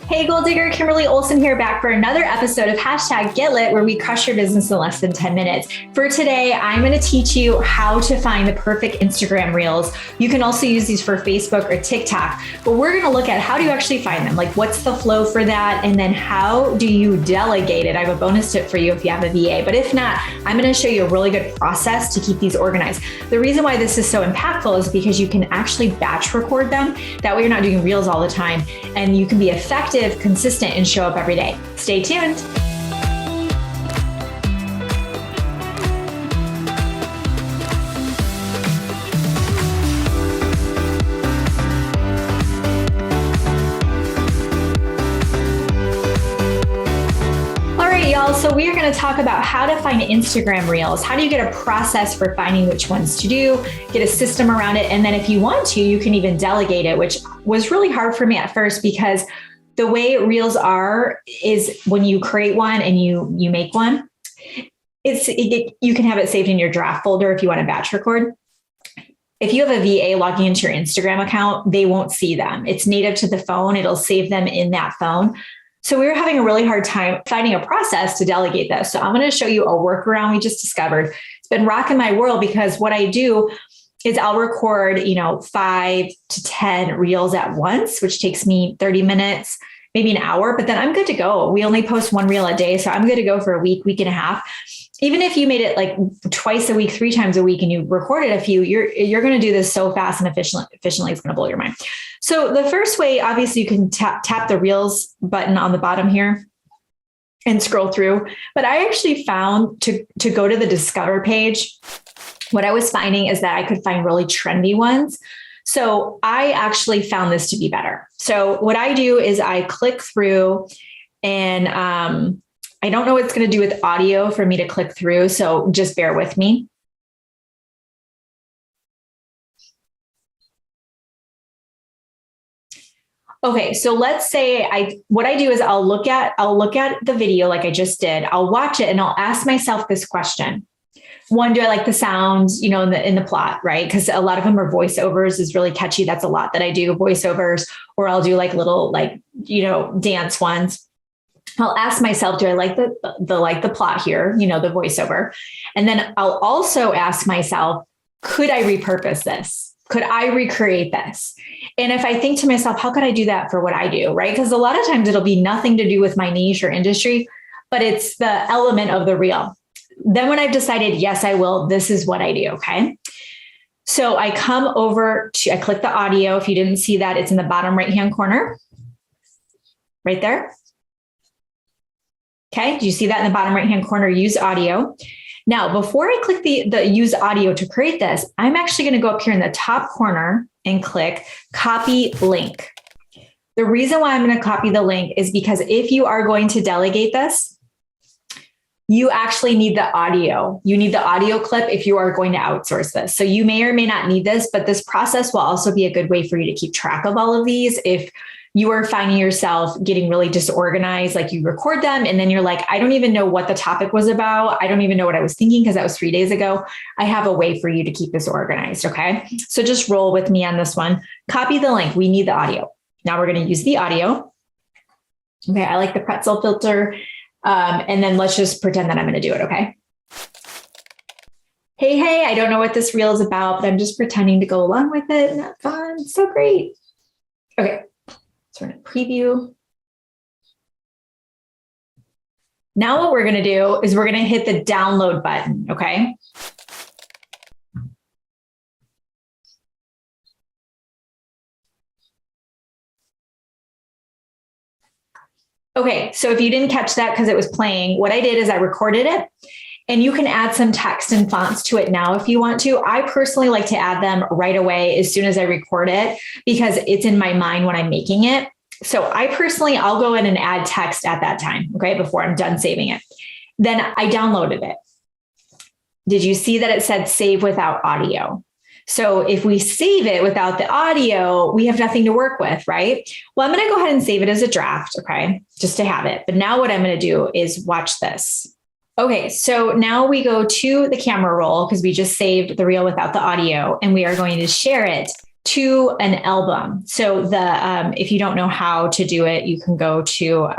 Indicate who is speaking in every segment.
Speaker 1: Hey, Goal Digger, Kimberly Olson here, back for another episode of #GetLit, where we crush your business in less than 10 minutes. For today, I'm going to teach you how to find the perfect Instagram reels. You can also use these for Facebook or TikTok, but we're going to look at how do you actually find them? Like, what's the flow for that? And then how do you delegate it? I have a bonus tip for you if you have a VA, but if not, I'm going to show you a really good process to keep these organized. The reason why this is so impactful is because you can actually batch record them. That way you're not doing reels all the time, and you can be effective, consistent, and show up every day. Stay tuned. All right, y'all. So we are going to talk about how to find Instagram reels. How do you get a process for finding which ones to do, get a system around it. And then if you want to, you can even delegate it, which was really hard for me at first because the way reels are is when you create one and you make one, you can have it saved in your draft folder if you want to batch record. If you have a VA logging into your Instagram account, they won't see them. It's native to the phone. It'll save them in that phone. So we were having a really hard time finding a process to delegate this. So I'm going to show you a workaround we just discovered. It's been rocking my world because what I do is I'll record, 5 to 10 reels at once, which takes me 30 minutes, maybe an hour, but then I'm good to go. We only post one reel a day. So I'm good to go for a week and a half. Even if you made it like twice a week, 3 times a week, and you recorded a few, you're going to do this so fast and efficiently, it's going to blow your mind. So the first way, obviously you can tap the reels button on the bottom here and scroll through. But I actually found to go to the discover page, what I was finding is that I could find really trendy ones. So I actually found this to be better. So what I do is I click through and I don't know what it's going to do with audio for me to click through. So just bear with me. Okay, so let's say what I do is I'll look at the video like I just did. I'll watch it and I'll ask myself this question. One, do I like the sounds, in the plot, right? Because a lot of them are voiceovers is really catchy. That's a lot that I do, voiceovers, or I'll do like little, dance ones. I'll ask myself, do I like the plot here, the voiceover? And then I'll also ask myself, could I repurpose this? Could I recreate this? And if I think to myself, how could I do that for what I do, right? Because a lot of times it'll be nothing to do with my niche or industry, but it's the element of the reel. Then when I've decided, yes, I will, this is what I do, okay? So I come over I click the audio. If you didn't see that, it's in the bottom right-hand corner, right there. Okay, do you see that in the bottom right-hand corner, use audio? Now, before I click the use audio to create this, I'm actually gonna go up here in the top corner and click copy link. The reason why I'm gonna copy the link is because if you are going to delegate this, you actually need the audio. You need the audio clip if you are going to outsource this. So you may or may not need this, but this process will also be a good way for you to keep track of all of these. If you are finding yourself getting really disorganized, like you record them and then you're like, I don't even know what the topic was about. I don't even know what I was thinking because that was 3 days ago. I have a way for you to keep this organized, okay? So just roll with me on this one. Copy the link. We need the audio. Now we're going to use the audio. Okay, I like the pretzel filter. And then let's just pretend that I'm going to do it. Okay. Hey, I don't know what this reel is about, but I'm just pretending to go along with it and have fun. It's so great. Okay. So we're going to preview. Now what we're going to do is we're going to hit the download button. Okay. Okay, so if you didn't catch that because it was playing, what I did is I recorded it, and you can add some text and fonts to it now if you want to. I personally like to add them right away as soon as I record it because it's in my mind when I'm making it. So I'll go in and add text at that time, okay, before I'm done saving it. Then I downloaded it. Did you see that it said save without audio? So if we save it without the audio, we have nothing to work with, right? Well, I'm going to go ahead and save it as a draft, okay, just to have it. But now what I'm going to do is watch this. Okay, so now we go to the camera roll because we just saved the reel without the audio, and we are going to share it to an album. So if you don't know how to do it, you can go to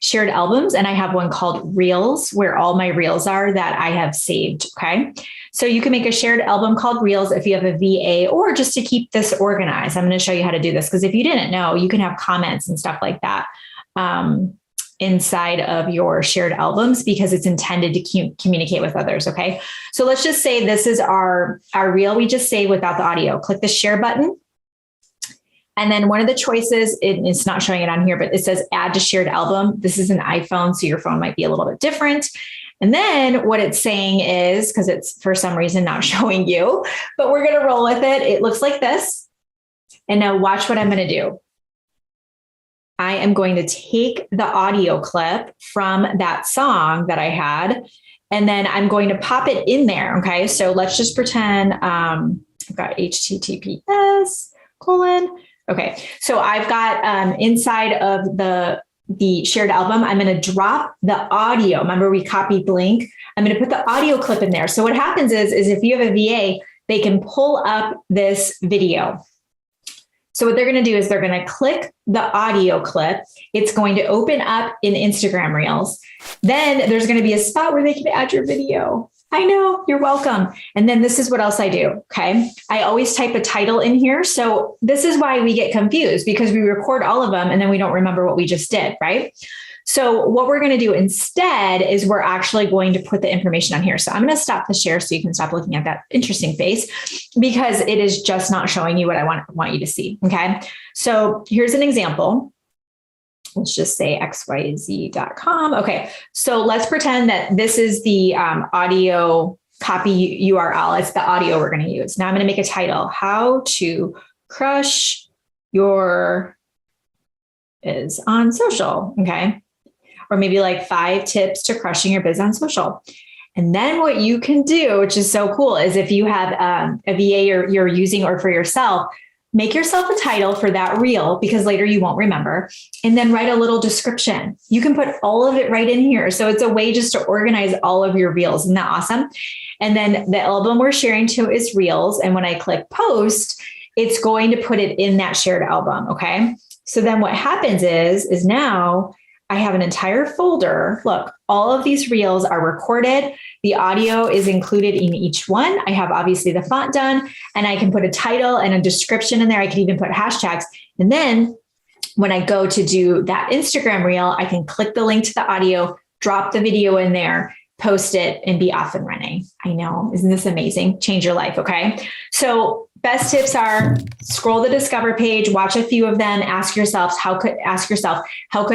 Speaker 1: shared albums, and I have one called Reels, where all my reels are that I have saved. Okay. So you can make a shared album called Reels if you have a VA, or just to keep this organized. I'm going to show you how to do this, because if you didn't know, you can have comments and stuff like that inside of your shared albums, because it's intended to communicate with others. Okay. So let's just say this is our reel we just saved without the audio. Click the share button. And then one of the choices, it's not showing it on here, but it says add to shared album. This is an iPhone, so your phone might be a little bit different. And then what it's saying is, because it's for some reason not showing you, but we're going to roll with it. It looks like this. And now watch what I'm going to do. I am going to take the audio clip from that song that I had, and then I'm going to pop it in there. Okay. So let's just pretend I've got HTTPS : Okay. So I've got inside of the shared album, I'm going to drop the audio. Remember, we copied the link. I'm going to put the audio clip in there. So what happens is if you have a VA, they can pull up this video. So what they're going to do is they're going to click the audio clip. It's going to open up in Instagram Reels. Then there's going to be a spot where they can add your video. I know, you're welcome. And then this is what else I do. Okay. I always type a title in here. So this is why we get confused, because we record all of them and then we don't remember what we just did. Right. So what we're going to do instead is we're actually going to put the information on here. So I'm going to stop the share so you can stop looking at that interesting face, because it is just not showing you what I want you to see. Okay. So here's an example. Let's just say xyz.com. Okay. So let's pretend that this is the audio copy URL. It's the audio we're going to use. Now I'm going to make a title: how to crush your biz on social. Okay. Or maybe like 5 tips to crushing your biz on social. And then what you can do, which is so cool, is if you have a VA you're using, or for yourself, make yourself a title for that reel, because later you won't remember, and then write a little description. You can put all of it right in here. So it's a way just to organize all of your reels. Isn't that awesome? And then the album we're sharing to is Reels. And when I click post, it's going to put it in that shared album. Okay. So then what happens is now I have an entire folder. Look, all of these reels are recorded. The audio is included in each one. I have obviously the font done, and I can put a title and a description in there. I can even put hashtags. And then when I go to do that Instagram reel, I can click the link to the audio, drop the video in there, post it, and be off and running. I know. Isn't this amazing? Change your life. Okay. So best tips are scroll the Discover page, watch a few of them, ask yourself, how could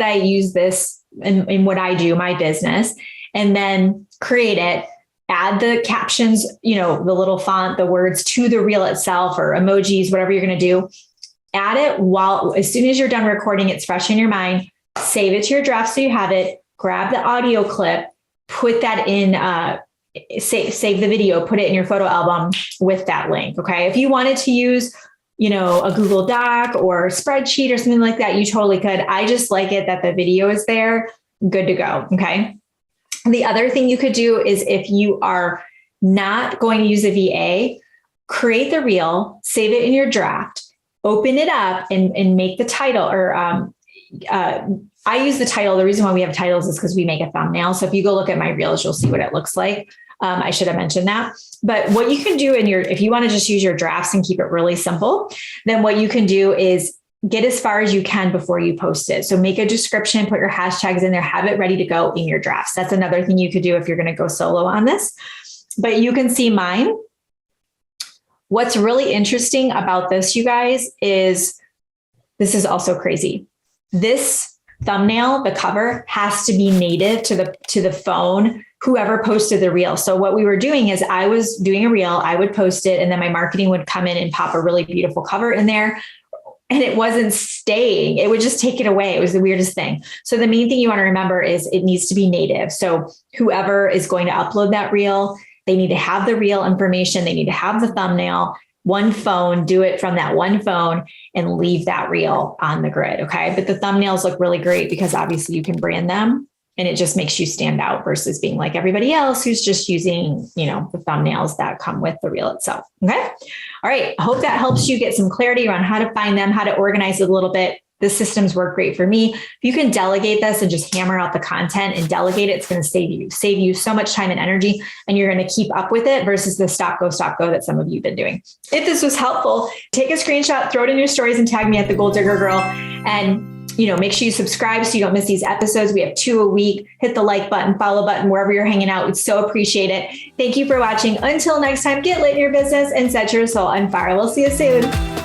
Speaker 1: I use this in what I do, my business, and then create it, add the captions, the little font, the words to the reel itself, or emojis, whatever you're going to do, add it as soon as you're done recording, it's fresh in your mind, save it to your draft so you have it, grab the audio clip, put that in, save the video, put it in your photo album with that link. Okay. If you wanted to use, a Google Doc or spreadsheet or something like that, you totally could. I just like it that the video is there, good to go. Okay. The other thing you could do is, if you are not going to use a VA, create the reel, save it in your draft, open it up and make the title, or I use the title. The reason why we have titles is because we make a thumbnail. So if you go look at my reels, you'll see what it looks like. I should have mentioned that. But what you can do if you want to just use your drafts and keep it really simple, then what you can do is get as far as you can before you post it. So make a description, put your hashtags in there, have it ready to go in your drafts. That's another thing you could do if you're going to go solo on this. But you can see mine. What's really interesting about this, you guys, is this is also crazy. This thumbnail, the cover, has to be native to the phone, whoever posted the reel. So what we were doing is I was doing a reel, I would post it, and then my marketing would come in and pop a really beautiful cover in there. And it wasn't staying. It would just take it away. It was the weirdest thing. So the main thing you want to remember is it needs to be native. So whoever is going to upload that reel, they need to have the reel information. They need to have the thumbnail, one phone, do it from that one phone, and leave that reel on the grid. Okay. But the thumbnails look really great because obviously you can brand them. And it just makes you stand out versus being like everybody else who's just using, the thumbnails that come with the reel itself. Okay. All right. I hope that helps you get some clarity around how to find them, how to organize it a little bit. The systems work great for me. If you can delegate this and just hammer out the content and delegate it, it's going to save you so much time and energy, and you're going to keep up with it versus the stop, go that some of you have been doing. If this was helpful, take a screenshot, throw it in your stories and tag me at the Goal Digger Girl. And make sure you subscribe so you don't miss these episodes. We have 2 a week. Hit the like button, follow button, wherever you're hanging out. We'd so appreciate it. Thank you for watching. Until next time, get lit in your business and set your soul on fire. We'll see you soon.